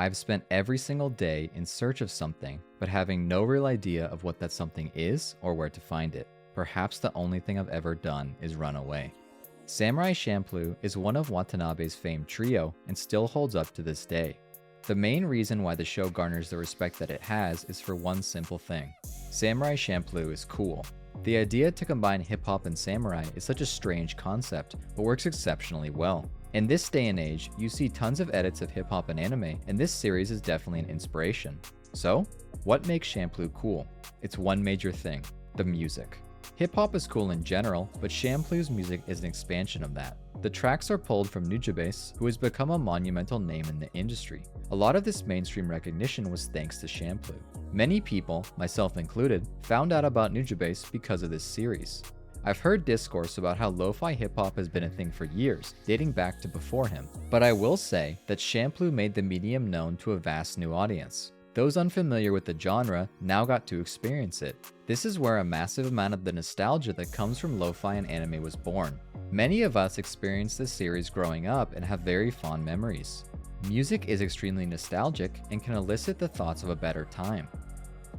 I've spent every single day in search of something, but having no real idea of what that something is or where to find it. Perhaps the only thing I've ever done is run away. Samurai Champloo is one of Watanabe's famed trio and still holds up to this day. The main reason why the show garners the respect that it has is for one simple thing. Samurai Champloo is cool. The idea to combine hip-hop and samurai is such a strange concept, but works exceptionally well. In this day and age, you see tons of edits of hip-hop and anime, and this series is definitely an inspiration. So, what makes Champloo cool? It's one major thing: the music. Hip-hop is cool in general, but Champloo's music is an expansion of that. The tracks are pulled from Nujabes, who has become a monumental name in the industry. A lot of this mainstream recognition was thanks to Champloo. Many people, myself included, found out about Nujabes because of this series. I've heard discourse about how lo-fi hip-hop has been a thing for years, dating back to before him, but I will say that Champloo made the medium known to a vast new audience. Those unfamiliar with the genre now got to experience it. This is where a massive amount of the nostalgia that comes from lo-fi and anime was born. Many of us experienced this series growing up and have very fond memories. Music is extremely nostalgic and can elicit the thoughts of a better time.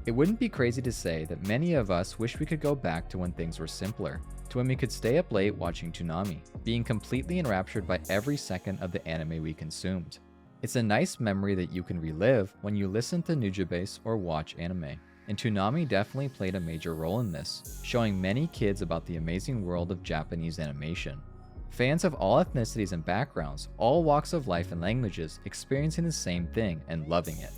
It wouldn't be crazy to say that many of us wish we could go back to when things were simpler, to when we could stay up late watching Toonami, being completely enraptured by every second of the anime we consumed. It's a nice memory that you can relive when you listen to Nujabes or watch anime, and Toonami definitely played a major role in this, showing many kids about the amazing world of Japanese animation. Fans of all ethnicities and backgrounds, all walks of life and languages, experiencing the same thing and loving it.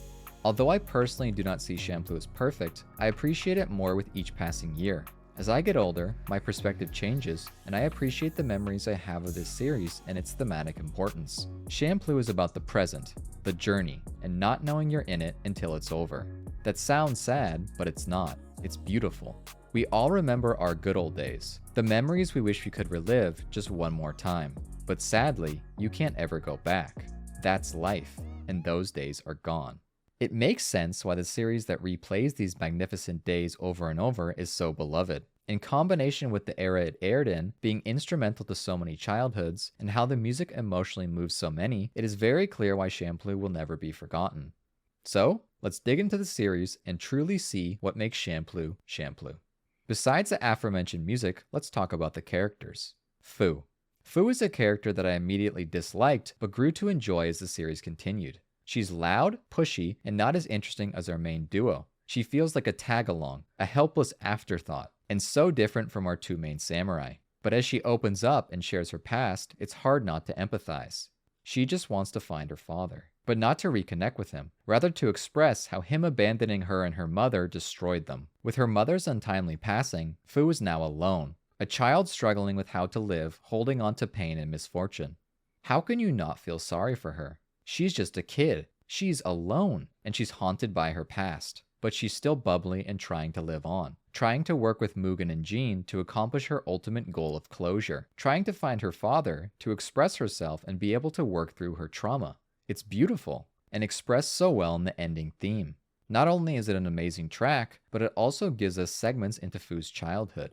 Although I personally do not see Champloo as perfect, I appreciate it more with each passing year. As I get older, my perspective changes, and I appreciate the memories I have of this series and its thematic importance. Champloo is about the present, the journey, and not knowing you're in it until it's over. That sounds sad, but it's not. It's beautiful. We all remember our good old days, the memories we wish we could relive just one more time. But sadly, you can't ever go back. That's life, and those days are gone. It makes sense why the series that replays these magnificent days over and over is so beloved. In combination with the era it aired in being instrumental to so many childhoods, and how the music emotionally moves so many, it is very clear why Champloo will never be forgotten. So, let's dig into the series and truly see what makes Champloo Champloo. Besides the aforementioned music, let's talk about the characters. Fu. Fu is a character that I immediately disliked, but grew to enjoy as the series continued. She's loud, pushy, and not as interesting as our main duo. She feels like a tag-along, a helpless afterthought, and so different from our two main samurai. But as she opens up and shares her past, it's hard not to empathize. She just wants to find her father, but not to reconnect with him, rather to express how him abandoning her and her mother destroyed them. With her mother's untimely passing, Fu is now alone, a child struggling with how to live, holding on to pain and misfortune. How can you not feel sorry for her? She's just a kid. She's alone, and she's haunted by her past. But she's still bubbly and trying to live on. Trying to work with Mugen and Jean to accomplish her ultimate goal of closure. Trying to find her father, to express herself and be able to work through her trauma. It's beautiful, and expressed so well in the ending theme. Not only is it an amazing track, but it also gives us segments into Fu's childhood.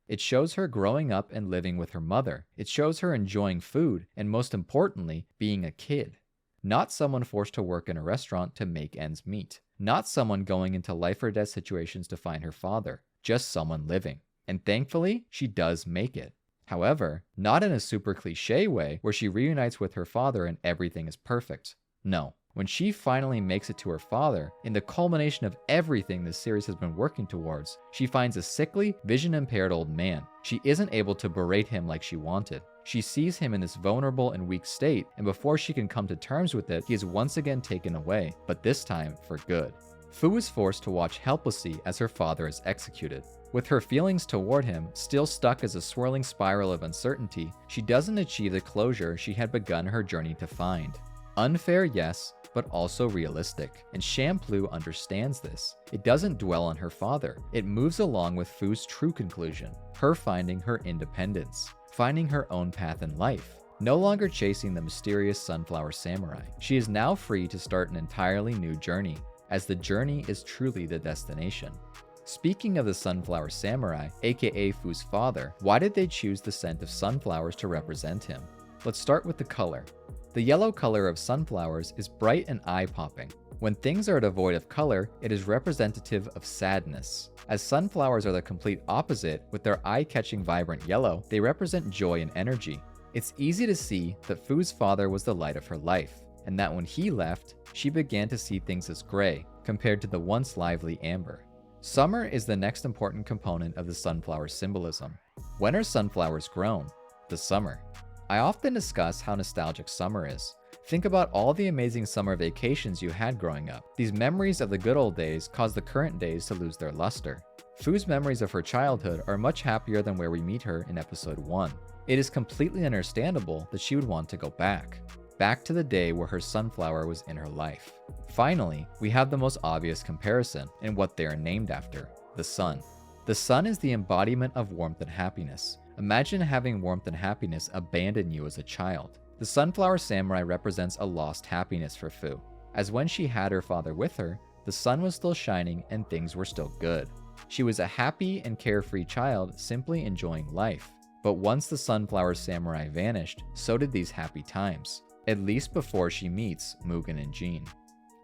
It shows her growing up and living with her mother. It shows her enjoying food, and most importantly, being a kid. Not someone forced to work in a restaurant to make ends meet. Not someone going into life or death situations to find her father. Just someone living. And thankfully, she does make it. However, not in a super cliche way where she reunites with her father and everything is perfect. No. When she finally makes it to her father, in the culmination of everything this series has been working towards, she finds a sickly, vision-impaired old man. She isn't able to berate him like she wanted. She sees him in this vulnerable and weak state, and before she can come to terms with it, he is once again taken away, but this time for good. Fu is forced to watch helplessly as her father is executed. With her feelings toward him still stuck as a swirling spiral of uncertainty, she doesn't achieve the closure she had begun her journey to find. Unfair, yes, but also realistic, and Champloo understands this. It doesn't dwell on her father. It moves along with Fu's true conclusion, her finding her independence, finding her own path in life. No longer chasing the mysterious sunflower samurai, she is now free to start an entirely new journey, as the journey is truly the destination. Speaking of the sunflower samurai, aka Fu's father, why did they choose the scent of sunflowers to represent him? Let's start with the color. The yellow color of sunflowers is bright and eye-popping. When things are devoid of color, it is representative of sadness. As sunflowers are the complete opposite, with their eye-catching vibrant yellow, they represent joy and energy. It's easy to see that Fu's father was the light of her life, and that when he left, she began to see things as gray, compared to the once lively amber. Summer is the next important component of the sunflower symbolism. When are sunflowers grown? The summer. I often discuss how nostalgic summer is. Think about all the amazing summer vacations you had growing up. These memories of the good old days cause the current days to lose their luster. Fu's memories of her childhood are much happier than where we meet her in episode 1. It is completely understandable that she would want to go back to the day where her sunflower was in her life. Finally, we have the most obvious comparison in what they are named after, the sun. The sun is the embodiment of warmth and happiness. Imagine having warmth and happiness abandon you as a child. The sunflower samurai represents a lost happiness for Fu, as when she had her father with her, the sun was still shining and things were still good. She was a happy and carefree child simply enjoying life. But once the sunflower samurai vanished, so did these happy times, at least before she meets Mugen and Jean.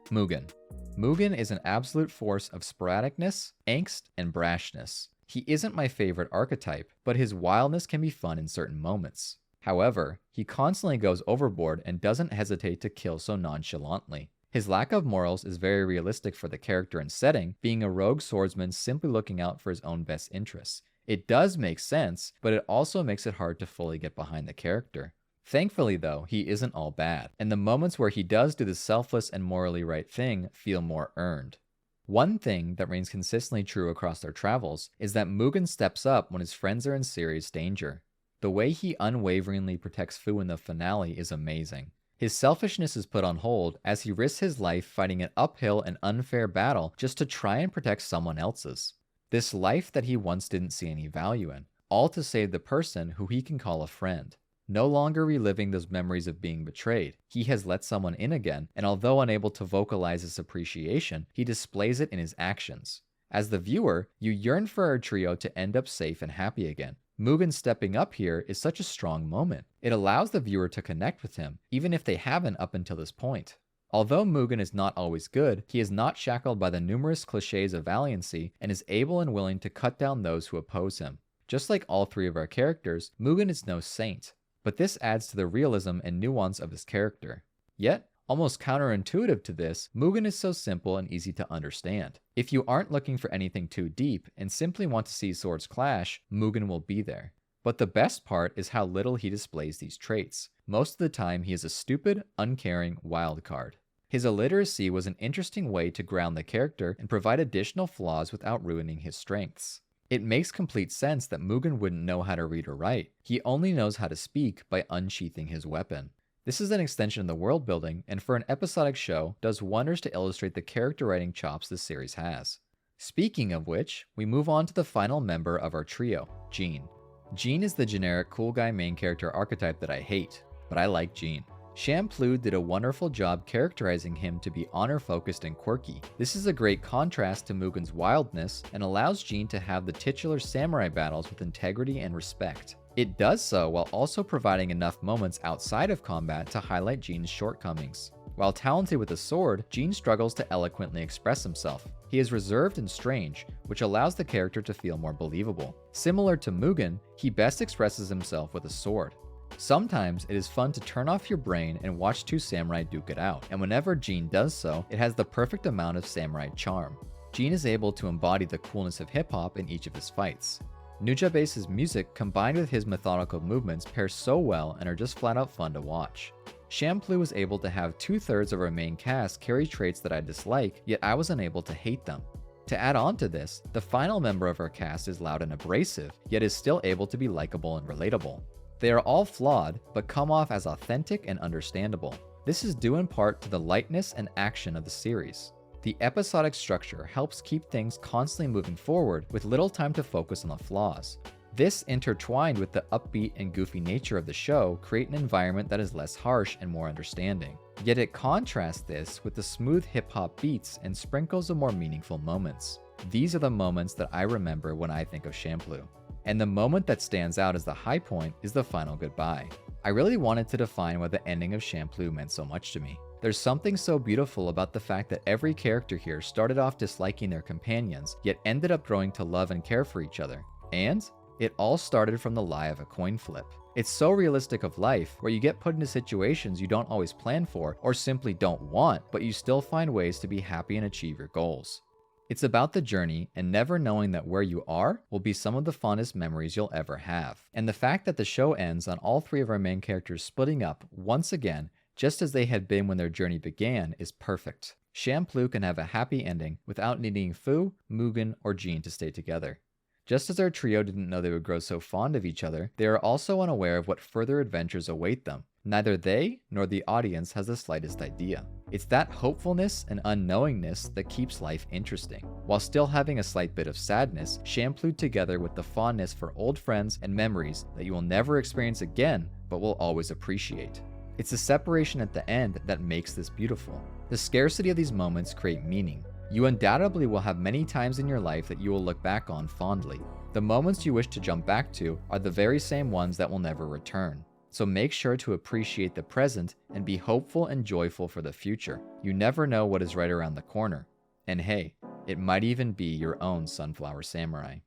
Mugen. Mugen is an absolute force of sporadicness, angst, and brashness. He isn't my favorite archetype, but his wildness can be fun in certain moments. However, he constantly goes overboard and doesn't hesitate to kill so nonchalantly. His lack of morals is very realistic for the character and setting, being a rogue swordsman simply looking out for his own best interests. It does make sense, but it also makes it hard to fully get behind the character. Thankfully though, he isn't all bad, and the moments where he does do the selfless and morally right thing feel more earned. One thing that reigns consistently true across their travels is that Mugen steps up when his friends are in serious danger. The way he unwaveringly protects Fu in the finale is amazing. His selfishness is put on hold as he risks his life fighting an uphill and unfair battle just to try and protect someone else's. This life that he once didn't see any value in, all to save the person who he can call a friend. No longer reliving those memories of being betrayed, he has let someone in again, and although unable to vocalize his appreciation, he displays it in his actions. As the viewer, you yearn for our trio to end up safe and happy again. Mugen stepping up here is such a strong moment. It allows the viewer to connect with him, even if they haven't up until this point. Although Mugen is not always good, he is not shackled by the numerous cliches of valiancy and is able and willing to cut down those who oppose him. Just like all three of our characters, Mugen is no saint, but this adds to the realism and nuance of his character. Yet, almost counterintuitive to this, Mugen is so simple and easy to understand. If you aren't looking for anything too deep and simply want to see swords clash, Mugen will be there. But the best part is how little he displays these traits. Most of the time he is a stupid, uncaring wild card. His illiteracy was an interesting way to ground the character and provide additional flaws without ruining his strengths. It makes complete sense that Mugen wouldn't know how to read or write. He only knows how to speak by unsheathing his weapon. This is an extension of the world building, and for an episodic show, does wonders to illustrate the character writing chops this series has. Speaking of which, we move on to the final member of our trio, Jean. Jean is the generic cool guy main character archetype that I hate, but I like Jean. Champloo did a wonderful job characterizing him to be honor-focused and quirky. This is a great contrast to Mugen's wildness and allows Jean to have the titular samurai battles with integrity and respect. It does so while also providing enough moments outside of combat to highlight Jean's shortcomings. While talented with a sword, Jean struggles to eloquently express himself. He is reserved and strange, which allows the character to feel more believable. Similar to Mugen, he best expresses himself with a sword. Sometimes it is fun to turn off your brain and watch two samurai duke it out, and whenever Jean does so, it has the perfect amount of samurai charm. Jean is able to embody the coolness of hip-hop in each of his fights. Nujabase's music combined with his methodical movements pair so well and are just flat out fun to watch. Champloo was able to have 2/3 of our main cast carry traits that I dislike, yet I was unable to hate them. To add on to this, the final member of our cast is loud and abrasive, yet is still able to be likable and relatable. They are all flawed, but come off as authentic and understandable. This is due in part to the lightness and action of the series. The episodic structure helps keep things constantly moving forward with little time to focus on the flaws. This, intertwined with the upbeat and goofy nature of the show, create an environment that is less harsh and more understanding. Yet it contrasts this with the smooth hip-hop beats and sprinkles of more meaningful moments. These are the moments that I remember when I think of Champloo. And the moment that stands out as the high point is the final goodbye. I really wanted to define why the ending of Champloo meant so much to me. There's something so beautiful about the fact that every character here started off disliking their companions, yet ended up growing to love and care for each other. And it all started from the lie of a coin flip. It's so realistic of life, where you get put into situations you don't always plan for or simply don't want, but you still find ways to be happy and achieve your goals. It's about the journey and never knowing that where you are will be some of the fondest memories you'll ever have. And the fact that the show ends on all three of our main characters splitting up once again, just as they had been when their journey began, is perfect. Champloo can have a happy ending without needing Fu, Mugen, or Jean to stay together. Just as our trio didn't know they would grow so fond of each other, they are also unaware of what further adventures await them. Neither they nor the audience has the slightest idea. It's that hopefulness and unknowingness that keeps life interesting. While still having a slight bit of sadness, Champloo together with the fondness for old friends and memories that you will never experience again, but will always appreciate. It's the separation at the end that makes this beautiful. The scarcity of these moments create meaning. You undoubtedly will have many times in your life that you will look back on fondly. The moments you wish to jump back to are the very same ones that will never return. So make sure to appreciate the present and be hopeful and joyful for the future. You never know what is right around the corner. And hey, it might even be your own Sunflower Samurai.